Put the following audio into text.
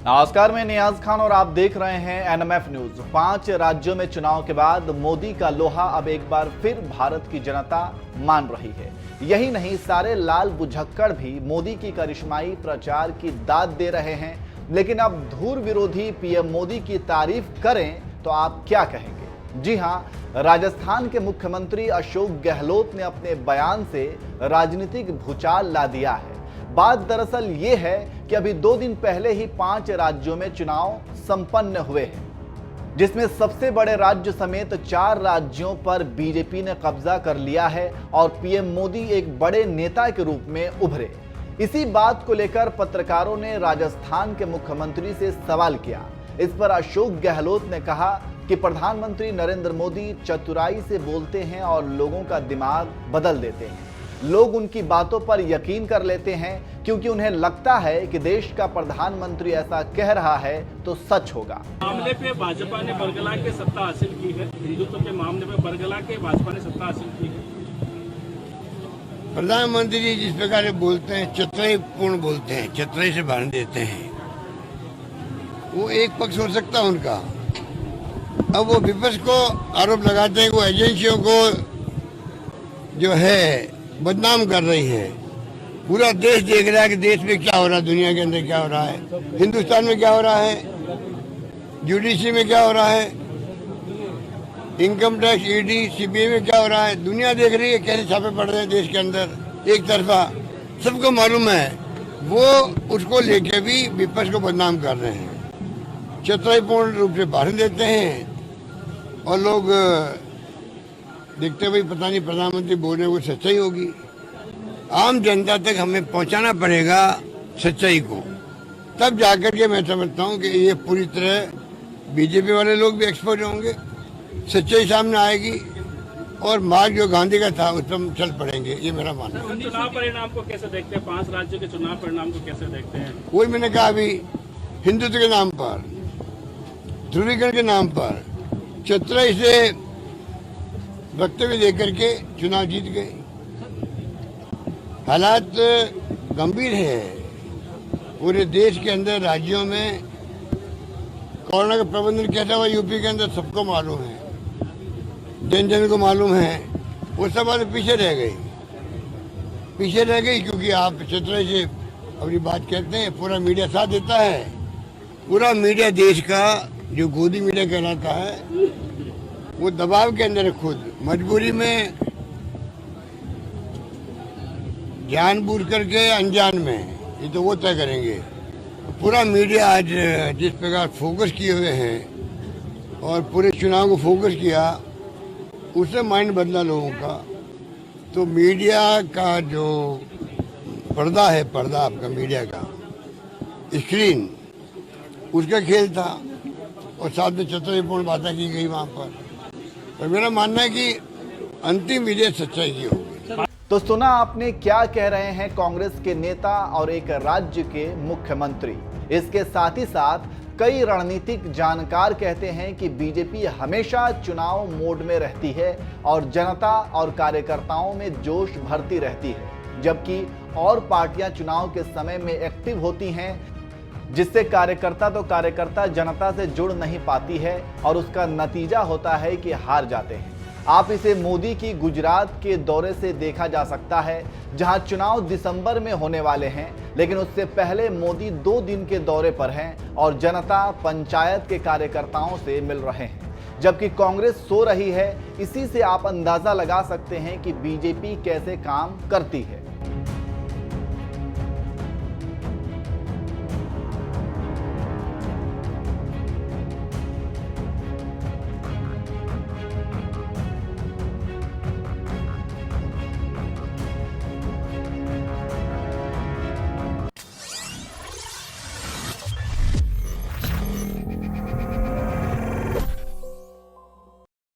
नमस्कार, मैं नियाज खान और आप देख रहे हैं एनएमएफ न्यूज। 5 राज्यों में चुनाव के बाद मोदी का लोहा अब एक बार फिर भारत की जनता मान रही है। यही नहीं, सारे लाल बुझक्कड़ भी मोदी की करिश्माई प्रचार की दाद दे रहे हैं। लेकिन अब धूर विरोधी पीएम मोदी की तारीफ करें तो आप क्या कहेंगे? जी हां, राजस्थान के मुख्यमंत्री अशोक गहलोत ने अपने बयान से राजनीतिक भूचाल ला दिया है। बात दरअसल ये है कि अभी 2 दिन पहले ही 5 राज्यों में चुनाव संपन्न हुए हैं, जिसमें सबसे बड़े राज्य समेत 4 राज्यों पर बीजेपी ने कब्जा कर लिया है और पीएम मोदी एक बड़े नेता के रूप में उभरे। इसी बात को लेकर पत्रकारों ने राजस्थान के मुख्यमंत्री से सवाल किया। इस पर अशोक गहलोत ने कहा कि प्रधानमंत्री नरेंद्र मोदी चतुराई से बोलते हैं और लोगों का दिमाग बदल देते हैं। लोग उनकी बातों पर यकीन कर लेते हैं क्योंकि उन्हें लगता है कि देश का प्रधानमंत्री ऐसा कह रहा है तो सच होगा। मामले पे भाजपा ने बरगला के सत्ता हासिल की है। हिंदुत्व के मामले में बरगला के भाजपा ने सत्ता हासिल की है। प्रधानमंत्री जी जिस प्रकार बोलते हैं, चतुराई पूर्ण बोलते हैं, चतुराई से भाषण देते हैं, वो एक पक्ष हो सकता है उनका। अब वो विपक्ष को आरोप लगाते हैं, वो एजेंसियों को जो है बदनाम कर रही है। पूरा देश देख रहा है कि देश में क्या हो रहा है, दुनिया के अंदर क्या हो रहा है, हिंदुस्तान में क्या हो रहा है, जुडिशरी में क्या हो रहा है, इनकम टैक्स, ईडी, सीबीआई में क्या हो रहा है। दुनिया देख रही है कैसे छापे पड़ रहे हैं देश के अंदर एक तरफा। सबको मालूम है, वो उसको लेके भी विपक्ष को बदनाम कर रहे हैं, चतुराईपूर्ण रूप से भाषण देते हैं और लोग देखते हुए पता नहीं प्रधानमंत्री बोलने को सच्चाई होगी। आम जनता तक हमें पहुंचाना पड़ेगा सच्चाई को, तब जाकर के मैं समझता हूं कि ये पूरी तरह बीजेपी वाले लोग भी एक्सपोज होंगे, सच्चाई सामने आएगी और मार्ग जो गांधी का था उस पर हम चल पड़ेंगे। ये मेरा मानना है। चुनाव परिणाम को कैसे देखते हैं? 5 राज्यों के चुनाव परिणाम को कैसे देखते हैं? वही मैंने कहा, अभी हिंदुत्व के नाम पर, ध्रुवीकरण के नाम पर चतुराई से वक्तव्य देकर के चुनाव जीत गए। हालात गंभीर है पूरे देश के अंदर। राज्यों में कोरोना का प्रबंधन कैसा हुआ यूपी के अंदर सबको मालूम है, जन जन को मालूम है। वो सब बातें पीछे रह गई क्योंकि आप चतुराई से अपनी बात कहते हैं, पूरा मीडिया साथ देता है। पूरा मीडिया देश का जो गोदी मीडिया कहलाता है वो दबाव के अंदर है, खुद मजबूरी में, जानबूझ करके, अनजान में, ये तो वो तय करेंगे। पूरा मीडिया आज जिस प्रकार फोकस किए हुए हैं और पूरे चुनाव को फोकस किया, उससे माइंड बदला लोगों का। तो मीडिया का जो पर्दा है, पर्दा आपका मीडिया का स्क्रीन, उसका खेल था और साथ में चतुराईपूर्ण बातें की गई वहाँ पर। और मेरा मानना है कि अंतिम विजय सच्चाई की होगी। तो सुना आपने क्या कह रहे हैं कांग्रेस के नेता और एक राज्य के मुख्यमंत्री। इसके साथ ही साथ कई रणनीतिक जानकार कहते हैं कि बीजेपी हमेशा चुनाव मोड में रहती है और जनता और कार्यकर्ताओं में जोश भरती रहती है, जबकि और पार्टियां चुनाव के समय में एक्टिव होती हैं, जिससे कार्यकर्ता जनता से जुड़ नहीं पाती है और उसका नतीजा होता है कि हार जाते हैं। आप इसे मोदी की गुजरात के दौरे से देखा जा सकता है, जहां चुनाव दिसंबर में होने वाले हैं, लेकिन उससे पहले मोदी 2 दिन के दौरे पर हैं और जनता पंचायत के कार्यकर्ताओं से मिल रहे हैं, जबकि कांग्रेस सो रही है। इसी से आप अंदाजा लगा सकते हैं कि बीजेपी कैसे काम करती है।